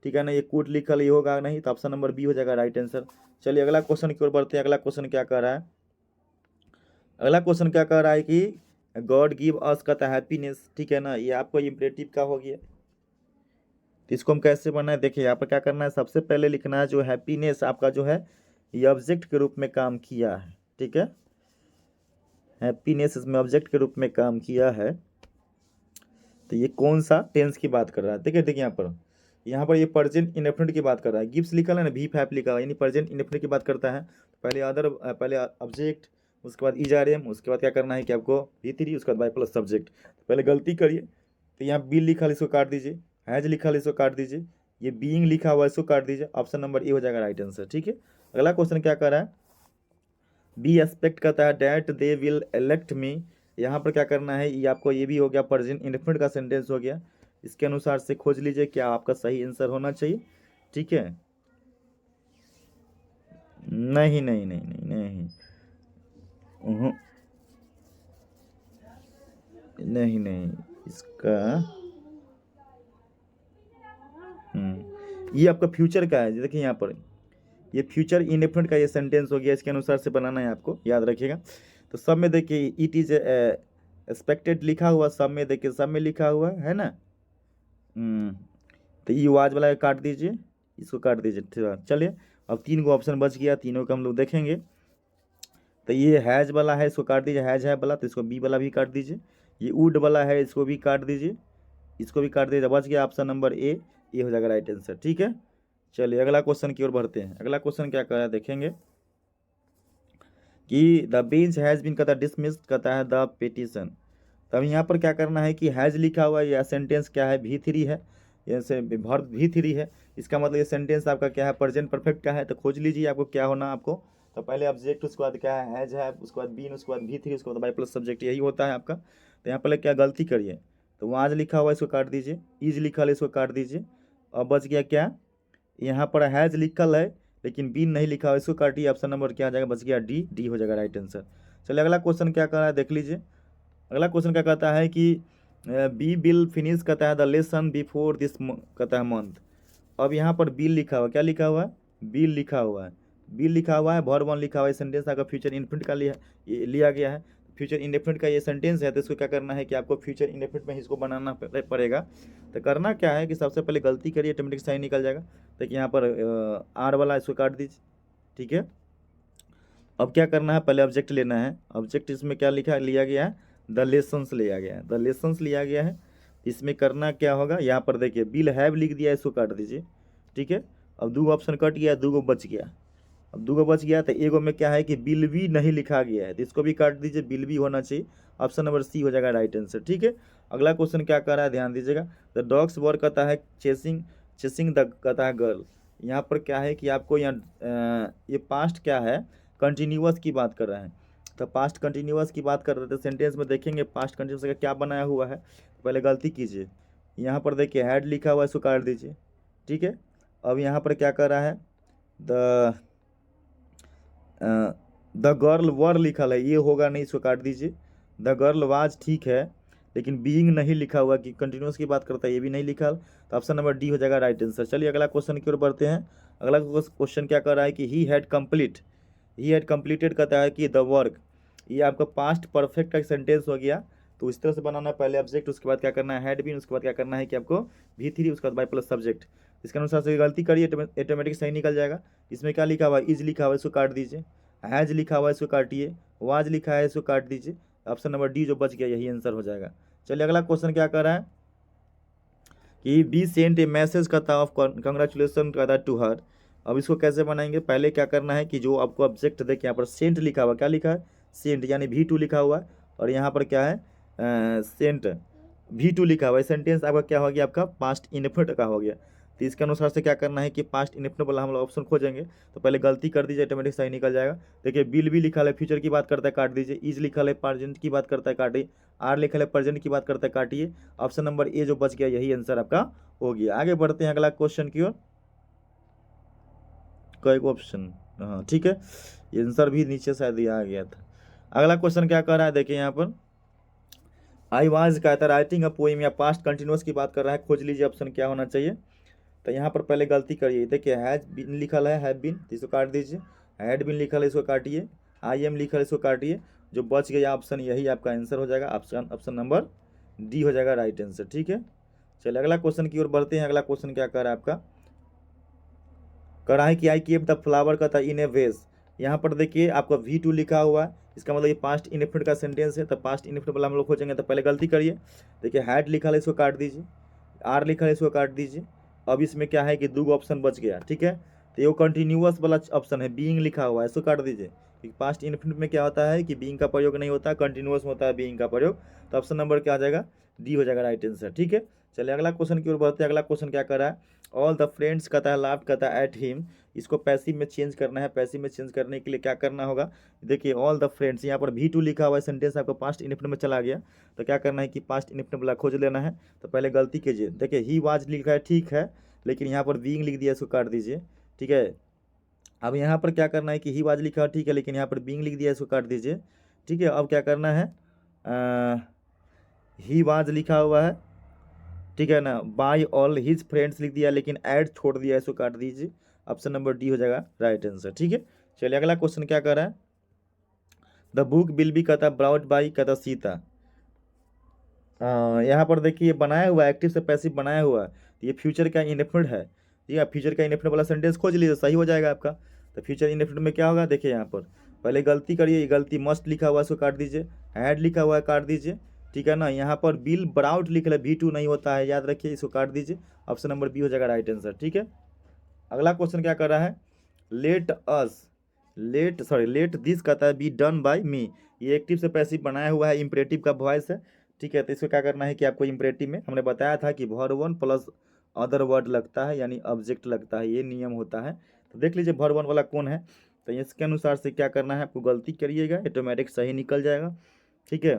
ठीक है ना, ये कूट लिखा है, ये होगा नहीं। तो ऑप्शन नंबर बी हो जाएगा राइट आंसर। चलिए अगला क्वेश्चन की ओर बढ़ते हैं। अगला क्वेश्चन क्या कह रहा है, अगला क्वेश्चन क्या कह रहा है कि गॉड गिव अस कहता है हैप्पीनेस। ठीक है ना, ये आपको इम्परेटिव का हो गया। तो इसको हम कैसे बनाए, देखिए यहाँ पर क्या करना है, सबसे पहले लिखना है जो हैप्पीनेस आपका जो है ये ऑब्जेक्ट के रूप में काम किया है। ठीक है, हैप्पीनेस इसमें ऑब्जेक्ट के रूप में काम किया है। तो ये कौन सा टेंस की बात कर रहा है, देखिए यहाँ पर ये प्रेजेंट इंडेफिनिट की बात कर रहा है। गिव्स लिखा है ना, भी फैप लिखा है, यानी प्रेजेंट इंडेफिनिट की बात करता है। पहले ऑब्जेक्ट, उसके बाद इजारेम, उसके बाद क्या करना है कि आपको V3, उसके बाद बाय प्लस सब्जेक्ट। पहले गलती करिए, तो यहाँ बिल लिखा है इसको काट दीजिए, हैज लिखा है इसको काट दीजिए, ये बीइंग लिखा हुआ है इसको काट दीजिए। ऑप्शन नंबर ए हो जाएगा राइट आंसर। ठीक है, अगला क्वेश्चन क्या कर रहा है, बी एक्सपेक्ट करता है डैट दे विल इलेक्ट मी। यहाँ पर क्या करना है, ये आपको ये भी हो गया, प्रेजेंट इंडेफिनिट का सेंटेंस हो गया। इसके अनुसार से खोज लीजिए क्या आपका सही आंसर होना चाहिए। ठीक है, नहीं नहीं नहीं नहीं नहीं, उहुं, नहीं नहीं, इसका ये आपका फ्यूचर का है। देखिए यहाँ पर ये फ्यूचर इंडेफिनिट का ये सेंटेंस हो गया, इसके अनुसार से बनाना है आपको, याद रखिएगा। तो सब में देखिए इट इज एक्सपेक्टेड लिखा हुआ, सब में देखिए, सब में लिखा हुआ है ना। तो ये वाज वाला काट दीजिए, इसको काट दीजिए। ठीक है, चलिए अब 3 गो ऑप्शन बच गया, तीनों को हम लोग देखेंगे। तो ये हैज वाला है, इसको काट दीजिए, हैज है वाला, तो इसको बी वाला भी काट दीजिए। ये वुड वाला है, इसको भी काट दीजिए, इसको भी काट दीजिए। बच गया ऑप्शन नंबर ए, ये हो जाएगा राइट आंसर। ठीक है, चलिए अगला क्वेश्चन की ओर बढ़ते हैं। अगला क्वेश्चन क्या कर रहा है देखेंगे कि द बेंच हैज़ बीन कहता है डिसमिस्ड कहता है द पिटीशन। तब यहाँ पर क्या करना है कि हैज़ लिखा हुआ है, या सेंटेंस क्या है, V3 है, जैसे वर्ब V3 है। इसका मतलब ये सेंटेंस आपका क्या है, प्रेजेंट परफेक्ट का है। तो खोज लीजिए आपको क्या होना आपको। तो पहले ऑब्जेक्ट, उसके बाद क्या है, हैज़ है, उसके बाद बीन, उसके बाद V3, उसके बाद बाय प्लस सब्जेक्ट, यही होता है आपका। तो यहाँ पर क्या गलती करिए, तो वहाँ आज लिखा हुआ है इसको काट दीजिए, इज लिखा है इसको काट दीजिए। अब बच गया क्या, यहाँ पर हैज़ लिखल है लेकिन बीन नहीं लिखा हुआ, इसको काटिए। ऑप्शन नंबर क्या आ जाएगा, बच गया डी, डी हो जाएगा राइट आंसर। चलिए अगला क्वेश्चन क्या कर रहा है देख लीजिए। अगला क्वेश्चन क्या कहता है कि बी बिल फिनिश कहता है द लेसन बिफोर दिस कहता है मंथ। अब यहाँ पर बिल लिखा हुआ, क्या लिखा हुआ है, बिल लिखा हुआ है, बिल लिखा हुआ है, वर्ब 1 लिखा हुआ है, सेंटेंस आपका फ्यूचर इनफिनिट का लिया गया है। फ्यूचर इंडेफिनिट का ये सेंटेंस है, तो इसको क्या करना है कि आपको फ्यूचर इंडेफिनिट में इसको बनाना पड़ेगा। तो करना क्या है कि सबसे पहले गलती करिए, ऑटोमेटिक सही निकल जाएगा। देखिए यहाँ पर आर वाला इसको काट दीजिए। ठीक है, अब क्या करना है, पहले ऑब्जेक्ट लेना है। ऑब्जेक्ट इसमें क्या लिया गया है, द लेसन्स लिया गया है, द लेसन्स लिया गया है। इसमें करना क्या होगा, यहाँ पर देखिए बिल हैव लिख दिया है, इसको काट दीजिए। ठीक है, अब 2 ऑप्शन कट गया, 2 बच गया। अब 2 बच गया, तो एगो में क्या है कि बिल भी नहीं लिखा गया है, तो इसको भी काट दीजिए, बिल भी होना चाहिए। ऑप्शन नंबर सी हो जाएगा राइट आंसर। ठीक है, अगला क्वेश्चन क्या कर रहा है ध्यान दीजिएगा। द डॉग्स वर कहता है चेसिंग, चेसिंग द कहता है गर्ल। यहाँ पर क्या है कि आपको यहाँ ये पास्ट क्या है, कंटिन्यूअस की बात कर रहे हैं। तो पास्ट कंटिन्यूअस की बात कर रहे थे, सेंटेंस में देखेंगे पास्ट कंटिन्यूअस का क्या बनाया हुआ है। पहले गलती कीजिए, यहाँ पर देखिए हैड लिखा हुआ है, इसको काट दीजिए। ठीक है, अब यहाँ पर क्या कर रहा है, द गर्ल वर लिखा है, ये होगा नहीं, इसको काट दीजिए। द गर्ल वाज ठीक है, लेकिन बीइंग नहीं लिखा हुआ, कि कंटिन्यूस की बात करता है, ये भी नहीं लिखा। तो ऑप्शन नंबर डी हो जाएगा राइट आंसर। चलिए अगला क्वेश्चन की ओर बढ़ते हैं। अगला क्वेश्चन क्या कर रहा है कि ही हैड कंप्लीटेड कहता है कि द वर्क। ये आपका पास्ट परफेक्ट का सेंटेंस हो गया। तो इस तरह से बनाना है, पहले ऑब्जेक्ट, उसके बाद क्या करना है, हैड बीन, उसके बाद क्या करना है कि आपको V3, उसके बाद बाय प्लस सब्जेक्ट। इसके अनुसार से गलती करिए, ऑटोमेटिक सही निकल जाएगा। इसमें क्या लिखा हुआ है, इज लिखा हुआ है, इसको काट दीजिए। हैज लिखा हुआ है, इसको काटिए। वाज लिखा है, इसको काट दीजिए। ऑप्शन नंबर डी जो बच गया, यही आंसर हो जाएगा। चलिए अगला क्वेश्चन क्या कर रहा है कि बी सेंट ए मैसेज कहता ऑफ कंग्रेचुलेसन कहता टू हर। अब इसको कैसे बनाएंगे, पहले क्या करना है कि जो आपको ऑब्जेक्ट देखिए यहाँ पर सेंट लिखा हुआ, क्या लिखा है सेंट, यानी V2 लिखा हुआ है, और यहाँ पर क्या है सेंट V2 लिखा हुआ है। सेंटेंस आपका क्या हो गया, आपका पास्ट इनडेफिनिट का हो गया। तो इसके अनुसार से क्या करना है कि पास्ट इनडेफिनिट वाला हम लोग ऑप्शन खोजेंगे। तो पहले गलती कर दीजिए, ऑटोमेटिक सही निकल जाएगा। देखिए बिल भी लिखा है फ्यूचर की बात करता है, काट दीजिए। इज लिखा है प्रेजेंट की बात करता है, काटिए। आर लिखा है प्रेजेंट की बात करता है, काटिए। ऑप्शन नंबर ए जो बच गया यही आंसर आपका हो गया। आगे बढ़ते हैं अगला क्वेश्चन की ओर। कई ऑप्शन, हाँ ठीक है, आंसर भी नीचे शायद दिया आ गया था। अगला क्वेश्चन क्या कर रहा है, देखिए यहाँ पर आई वाज कहता है राइटिंग अ पोएम, या पास्ट कंटिन्यूस की बात कर रहा है, खोज लीजिए ऑप्शन क्या होना चाहिए। तो यहाँ पर पहले गलती करिए, देखिए हैज बिन लिखा है, हैव बिन, इसको काट दीजिए। हैड बिन लिखा है, इसको काटिए। आई एम लिखा है, इसको काटिए। जो बच गया ऑप्शन यही आपका आंसर हो जाएगा, ऑप्शन नंबर डी हो जाएगा राइट आंसर। ठीक है, चलिए अगला क्वेश्चन की ओर बढ़ते हैं। अगला क्वेश्चन क्या कर रहा है आपका, कढ़ाई की आई कीप द फ्लावर का था इन ए वेज। यहाँ पर देखिए आपका V2 लिखा हुआ है, इसका मतलब ये पास्ट इनडेफिनिट का सेंटेंस है। तो पास्ट इनडेफिनिट वाला हम लोग खोजेंगे। तो पहले गलती करिए, देखिए हैड लिखा है, इसको काट दीजिए। आर लिखा है, इसको काट दीजिए। अब इसमें क्या है कि दो ऑप्शन बच गया, ठीक है। तो ये कंटिन्यूअस वाला ऑप्शन है, बीइंग लिखा हुआ है, इसको काट दीजिए। क्योंकि पास्ट इनडेफिनिट में क्या होता है कि बीइंग का प्रयोग नहीं होता, कंटिन्यूअस में होता है बीइंग का प्रयोग। तो ऑप्शन नंबर क्या आ जाएगा, डी हो जाएगा राइट आंसर। ठीक है, चलिए अगला क्वेश्चन की ओर बढ़ते हैं। अगला क्वेश्चन क्या कर रहा है, ऑल द फ्रेंड्स कहता है लाफ्ड कहता है एट हिम। इसको पैसिव में चेंज करना है। पैसिव में चेंज करने के लिए क्या करना होगा, देखिए ऑल द फ्रेंड्स, यहाँ पर V2 लिखा हुआ है, सेंटेंस आपको पास्ट इनडेफिनिट में चला गया। तो क्या करना है कि पास्ट इनडेफिनिट वाला खोज लेना है। तो पहले गलती कीजिए, देखिए ही वाज लिखा है, ठीक है, लेकिन यहाँ पर बीइंग लिख दिया, इसको काट दीजिए। ठीक है, अब यहाँ पर क्या करना है कि ही वाज लिखा है, ठीक है, लेकिन यहाँ पर बीइंग लिख दिया, इसको काट दीजिए। ठीक है, अब क्या करना है, ही वाज लिखा हुआ है, ठीक है ना, बाय ऑल हिज फ्रेंड्स लिख दिया, लेकिन ऐड छोड़ दिया, इसको काट दीजिए। ऑप्शन नंबर डी हो जाएगा राइट आंसर। ठीक है, चलिए अगला क्वेश्चन क्या कर रहा है, द बुक विल बी कहता ब्राउट बाई कहता सीता। यहाँ पर देखिए बनाया हुआ एक्टिव से पैसिव बनाया हुआ है, तो ये फ्यूचर का इंडेफिनिट है। ठीक है, फ्यूचर का इंडेफिनिट वाला सेंटेंस खोज लीजिए, सही हो जाएगा आपका। तो फ्यूचर इंडेफिनिट में क्या होगा, देखिए यहाँ पर पहले गलती करिए, ये गलती मस्ट लिखा हुआ है, इसको काट दीजिए। हैड लिखा हुआ है, काट दीजिए। ठीक है ना, यहाँ पर बिल ब्राउट लिख रहा है, V2 नहीं होता है, याद रखिए, इसको काट दीजिए। ऑप्शन नंबर बी हो जाएगा राइट आंसर। ठीक है, अगला क्वेश्चन क्या कर रहा है, लेट दिस कहता है बी डन बाय मी। ये एक्टिव से पैसिव बनाया हुआ है, इंपरेटिव का वॉइस है। ठीक है, तो इसको क्या करना है कि आपको इंपरेटिव में हमने बताया था कि verb one plus other word लगता है, यानी ऑब्जेक्ट लगता है, ये नियम होता है। तो देख लीजिए वर्ब वन वाला कौन है। तो इसके अनुसार से क्या करना है, आपको गलती करिएगा, ऑटोमेटिक सही निकल जाएगा। ठीक है,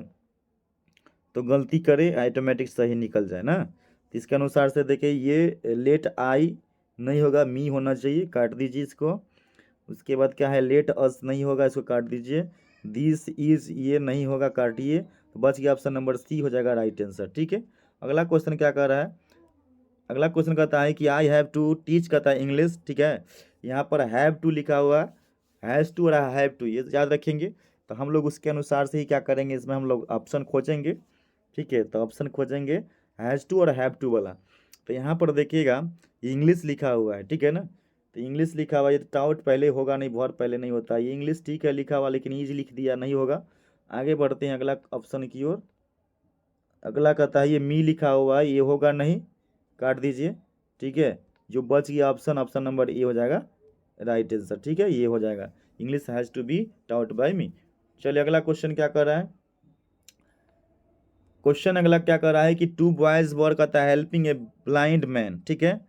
तो गलती करे ऑटोमेटिक सही निकल जाए ना। तो इसके अनुसार से देखिए ये लेट आई नहीं होगा, मी होना चाहिए, काट दीजिए इसको। उसके बाद क्या है, लेट अस नहीं होगा, इसको काट दीजिए। दिस इज ये नहीं होगा, काटिए। तो बच गया ऑप्शन नंबर सी हो जाएगा राइट आंसर। ठीक है, अगला क्वेश्चन क्या कर रहा है, अगला क्वेश्चन कहता है कि आई हैव टू टीच कहता है इंग्लिश। ठीक है, यहाँ पर हैव टू लिखा हुआ है, हैज़ टू और हैव टू, ये याद रखेंगे। तो हम लोग उसके अनुसार से ही क्या करेंगे, इसमें हम लोग ऑप्शन खोजेंगे। ठीक है, तो ऑप्शन खोजेंगे हैज़ टू और हैव टू वाला। तो यहाँ पर देखिएगा इंग्लिश लिखा हुआ है, ठीक है ना। तो इंग्लिश लिखा हुआ है, ये तो टाउट पहले होगा नहीं, बहुत पहले नहीं होता ये इंग्लिश, ठीक है लिखा हुआ, लेकिन ईज लिख दिया, नहीं होगा। आगे बढ़ते हैं अगला ऑप्शन की ओर। अगला कहता है ये मी लिखा हुआ है, ये होगा नहीं, काट दीजिए। ठीक है, जो बच गया ऑप्शन, ऑप्शन नंबर ए हो जाएगा राइट आंसर। ठीक है, ये हो जाएगा, English has to be taught by me. चलिए अगला क्वेश्चन क्या कर रहा है, क्वेश्चन अगला क्या कर रहा है कि टू बॉयज वर कहता है हेल्पिंग ए ब्लाइंड मैन। ठीक है,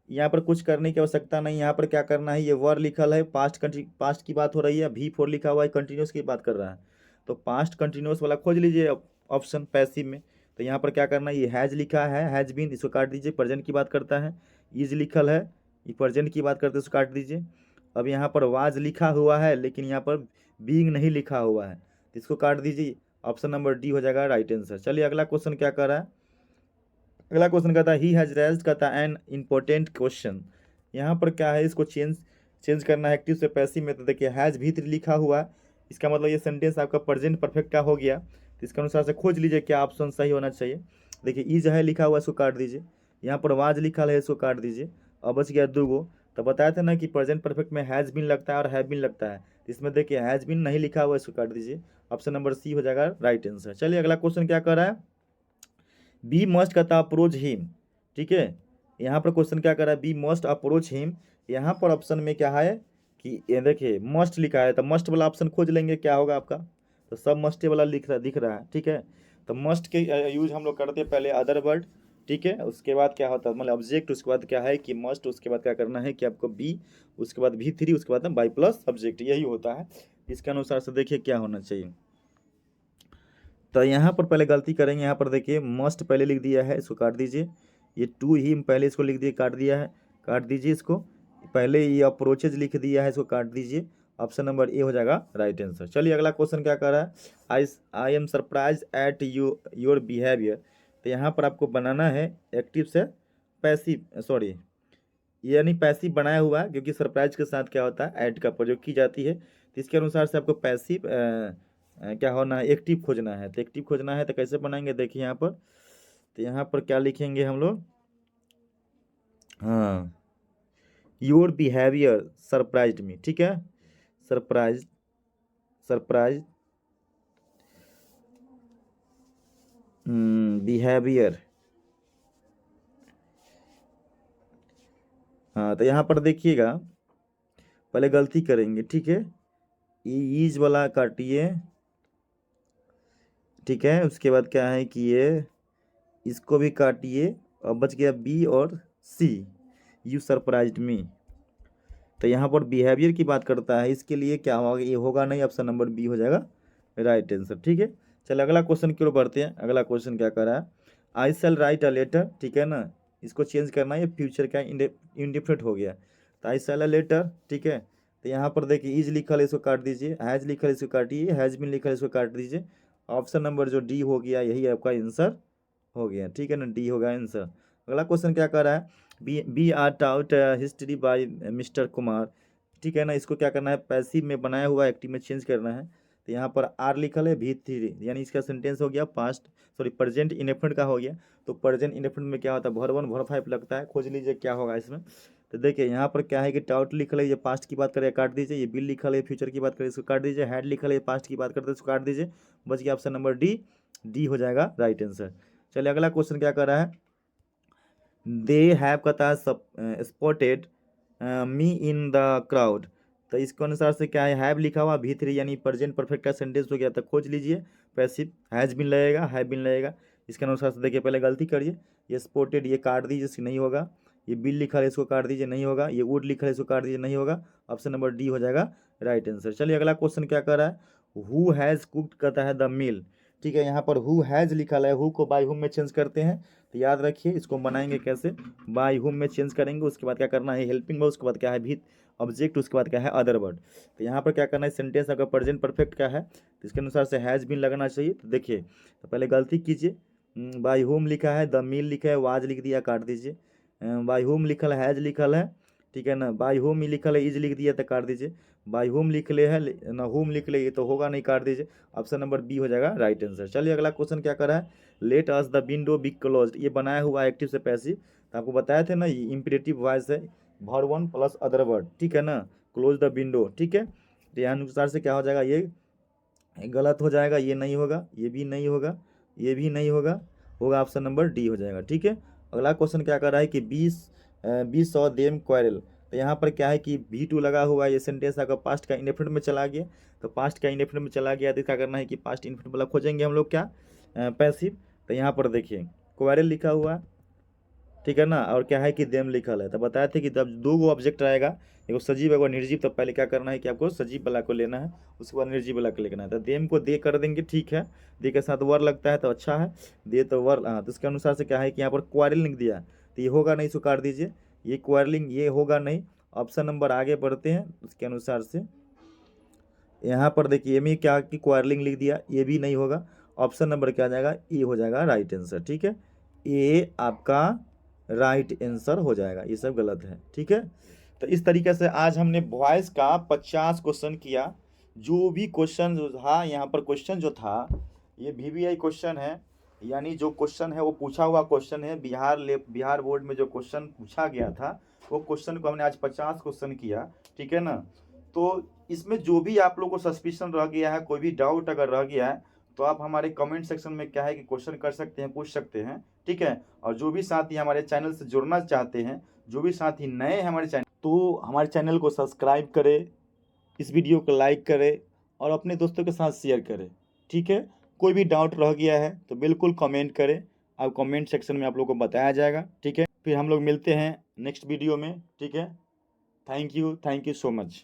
यहाँ पर कुछ करने की आवश्यकता नहीं, यहाँ पर क्या करना है, ये वर लिखल है, पास्ट की बात हो रही है, V4 लिखा हुआ है, कंटिन्यूस की बात कर रहा है। तो पास्ट कंटिन्यूस वाला खोज लीजिए ऑप्शन पैसिव में। तो यहाँ पर क्या करना है, ये हैज़ लिखा है, हैज़ बीन, इसको काट दीजिए, प्रेजेंट की बात करता है। इज लिखल है, ये प्रेजेंट की बात करते हैं, इसको काट दीजिए। अब यहाँ पर वाज लिखा हुआ है, लेकिन यहाँ पर बीइंग नहीं लिखा हुआ है, तो इसको काट दीजिए। ऑप्शन नंबर डी हो जाएगा राइट आंसर। चलिए अगला क्वेश्चन क्या कर रहा है, अगला क्वेश्चन कहता है ही हैज़ रेज्ड कहता है एन इम्पोर्टेंट क्वेश्चन। यहाँ पर क्या है, इसको चेंज करना है एक्टिव से पैसिव में। तो देखिए हैज़ भी लिखा हुआ है, इसका मतलब ये सेंटेंस आपका प्रेजेंट परफेक्ट का हो गया। तो इसके अनुसार से खोज लीजिए क्या ऑप्शन सही होना चाहिए। देखिए इज है लिखा हुआ, इसको काट दीजिए। यहाँ पर वाज लिखा है, इसको काट दीजिए। अब बच गया दो गो। तो बताया था ना कि प्रेजेंट परफेक्ट में हैज़ बीन लगता है और हैव बीन लगता है, तो इसमें देखिए हैज़ बीन नहीं लिखा हुआ, इसको काट दीजिए। ऑप्शन नंबर सी हो जाएगा राइट आंसर। चलिए अगला क्वेश्चन क्या कर रहा है, बी मस्ट कहता अप्रोच हिम। ठीक है, यहाँ पर क्वेश्चन क्या कर रहा है, बी मस्ट अप्रोच हिम। यहाँ पर ऑप्शन में क्या है कि ये देखिए मस्ट लिखा है, तो मस्ट वाला ऑप्शन खोज लेंगे, क्या होगा आपका, तो सब मस्ट वाला दिख रहा है, ठीक है। तो मस्ट के यूज हम लोग करते हैं पहले अदर वर्ड, ठीक है। उसके बाद क्या होता है मतलब ऑब्जेक्ट, उसके बाद क्या है कि मस्ट, उसके बाद क्या करना है कि आपको बी, उसके बाद V3, उसके बाद बाई प्लस सब्जेक्ट, यही होता है। इसके अनुसार से देखिए क्या होना चाहिए। तो यहाँ पर पहले गलती करेंगे, यहाँ पर देखिए मस्ट पहले लिख दिया है, इसको काट दीजिए। ये टू ही पहले इसको लिख दिए, काट दिया है, काट दीजिए इसको। पहले ये अप्रोचेज लिख दिया है, इसको काट दीजिए। ऑप्शन नंबर ए हो जाएगा राइट आंसर। चलिए अगला क्वेश्चन क्या कर रहा है, I am surprise at your behaviour. तो यहाँ पर आपको बनाना है एक्टिव से पैसिव, सॉरी यानी पैसिव बनाया हुआ है, क्योंकि सरप्राइज के साथ क्या होता है ऐड का प्रयोग की जाती है। तो इसके अनुसार से आपको पैसिव क्या होना है, एक्टिव खोजना है। तो एक्टिव खोजना है तो कैसे बनाएंगे, देखिए यहाँ पर। तो यहाँ पर क्या लिखेंगे हम लोग, हाँ, योर बिहेवियर सरप्राइज्ड मी, ठीक है। सरप्राइज, सरप्राइज बिहेवियर, हाँ। तो यहाँ पर देखिएगा पहले गलती करेंगे, ठीक है। ईज वाला काटिए, ठीक है। उसके बाद क्या है कि ये इसको भी काटिए, और बच गया बी और सी, यू सरप्राइज्ड मी। तो यहाँ पर बिहेवियर की बात करता है, इसके लिए क्या होगा, ये होगा नहीं, ऑप्शन नंबर बी हो जाएगा राइट आंसर, ठीक है। चलिए अगला क्वेश्चन की ओर बढ़ते हैं। अगला क्वेश्चन क्या कर रहा है, आई शैल राइट अ लेटर, ठीक है ना। इसको चेंज करना है, ये फ्यूचर का इंडिफरेंट हो गया। तो आई शैल अ लेटर, ठीक है। तो यहाँ पर देखिए इज लिखल है, इसको काट दीजिए। हैज़ लिखल है, इसको काटिए। हैज़ बीन लिखल है, इसको काट दीजिए। ऑप्शन नंबर जो डी हो गया, यही आपका आंसर हो गया, ठीक है ना, डी होगा आंसर। अगला क्वेश्चन क्या कर रहा है, be are taught history by Mister Kumar, ठीक है ना। इसको क्या करना है, पैसिव में बनाया हुआ एक्टिव में चेंज करना है। तो यहाँ पर आर लिखल है, V3, यानी इसका सेंटेंस हो गया पास्ट, सॉरी प्रेजेंट इनडेफिनिट का हो गया। तो प्रेजेंट इनडेफिनिट में क्या होता है, वर्ब 1 वर्ब 5 लगता है, खोज लीजिए क्या होगा इसमें। तो देखिए यहाँ पर क्या है कि टाउट लिखल है, ये पास्ट की बात करें, काट दीजिए। ये बिल लिखल है, फ्यूचर की बात करें, इसको काट दीजिए। हैड लिखल है, पास्ट की बात करते हैं, इसको काट दीजिए। बच गया ऑप्शन नंबर डी, डी हो जाएगा राइट आंसर। चलिए अगला क्वेश्चन क्या कर रहा है, दे हैव कहता है spotted me in the crowd. तो इसके अनुसार से क्या है, हैव लिखा हुआ V3, यानी प्रेजेंट परफेक्ट का सेंटेंस हो गया। तो खोज लीजिए, पैसिव हैज़ बिन लगेगा, हैव बिन लगेगा। इसके अनुसार से देखिए पहले गलती करिए, ये स्पॉटेड ये काट दीजिए, इसकी नहीं होगा। ये बिल लिखा है, इसको काट दीजिए, नहीं होगा। ये वुड लिखा है, इसको काट दीजिए, नहीं होगा। ऑप्शन नंबर डी हो जाएगा राइट आंसर। चलिए अगला क्वेश्चन क्या कर रहा है, हु हैज़ कुक्ड कहता है द मील, ठीक है। यहाँ पर हु हैज़ लिखा है, हु को बाय हुम में चेंज करते हैं। तो याद रखिए इसको बनाएंगे कैसे, बाय हुम में चेंज करेंगे। उसके बाद क्या करना है, हेल्पिंग वर्ब, उसके बाद क्या है भी ऑब्जेक्ट, उसके बाद क्या है अदर वर्ड। तो यहाँ पर क्या करना है, सेंटेंस अगर प्रेजेंट परफेक्ट का है तो इसके अनुसार से हैज़ बीन लगना चाहिए। तो देखिए तो पहले गलती कीजिए, बाय होम लिखा है, द मील लिखा है, वाज लिख दिया, काट दीजिए। बाय होम लिखल है, हैज़ लिखल है, ठीक है ना। बाय होम ही लिखल है, इज लिख दिया तो काट दीजिए। बाय होम लिख ले है ना, होम लिख ले, ये तो होगा नहीं, काट दीजिए। ऑप्शन नंबर बी हो जाएगा राइट आंसर। चलिए अगला क्वेश्चन क्या कर रहा है, let us the window be closed. ये बनाया हुआ एक्टिव से पैसिव, तो आपको बताया थे ना, ये इंपरेटिव वॉइस है, वर्ब 1 प्लस अदर वर्ड, ठीक है ना। क्लोज द विंडो, ठीक है। तो यहाँ अनुसार से क्या हो जाएगा, ये गलत हो जाएगा, ये नहीं होगा, ये भी नहीं होगा, ये भी नहीं होगा, होगा ऑप्शन नंबर डी हो जाएगा, ठीक है। अगला क्वेश्चन क्या कर रहा है कि 20 सौ देम क्वारल। तो यहाँ पर क्या है कि V2 लगा हुआ है, ये सेंटेंस अगर पास्ट का इंडेफिनिट में चला गया, तो पास्ट का इंडेफिनिट में चला गया तो क्या करना है कि पास्ट इंडेफिनिट वाला खोजेंगे हम लोग क्या, पैसिव। तो यहाँ पर देखिए क्वारल लिखा हुआ है, ठीक है ना, और क्या है कि देम लिखल है। तो बताए थे कि जब दो गो ऑब्जेक्ट रहेगा, एगो सजीव एगो निर्जीव, तो पहले क्या करना है कि आपको सजीव वाला को लेना है, उसके बाद निर्जीव वाला को लेना है। तो देम को दे कर देंगे, ठीक है, दे के साथ वर लगता है तो अच्छा है, दे तो वर, हाँ। तो उसके अनुसार से क्या है कि यहाँ पर क्वारल लिख दिया, तो ये होगा नहीं, इसको काट दीजिए। ये क्वारलिंग ये होगा नहीं। ऑप्शन नंबर आगे बढ़ते हैं, उसके अनुसार से यहाँ पर देखिए में क्या कि क्वारलिंग लिख दिया, ये भी नहीं होगा। ऑप्शन नंबर क्या आ जाएगा, ए हो जाएगा राइट आंसर, ठीक है। ए आपका राइट आंसर हो जाएगा, ये सब गलत है, ठीक है। तो इस तरीके से आज हमने वॉइस का 50 क्वेश्चन किया। जो भी क्वेश्चन जो था यहाँ पर, क्वेश्चन जो था ये VVI क्वेश्चन है, यानी जो क्वेश्चन है वो पूछा हुआ क्वेश्चन है। बिहार बोर्ड में जो क्वेश्चन पूछा गया था वो क्वेश्चन को हमने आज 50 क्वेश्चन किया, ठीक है ना। तो इसमें जो भी आप लोगों को सस्पिशन रह गया है, कोई भी डाउट अगर रह गया है, तो आप हमारे कमेंट सेक्शन में क्या है कि क्वेश्चन कर सकते हैं, पूछ सकते हैं, ठीक है। और जो भी साथी हमारे चैनल से जुड़ना चाहते हैं, जो भी साथी नए हैं हमारे चैनल तो हमारे चैनल को सब्सक्राइब करें, इस वीडियो को लाइक करें और अपने दोस्तों के साथ शेयर करें। ठीक है, कोई भी डाउट रह गया है तो बिल्कुल कमेंट करें, अब कमेंट सेक्शन में आप लोगों को बताया जाएगा। ठीक है, फिर हम लोग मिलते हैं नेक्स्ट वीडियो में। ठीक है, थैंक यू सो मच।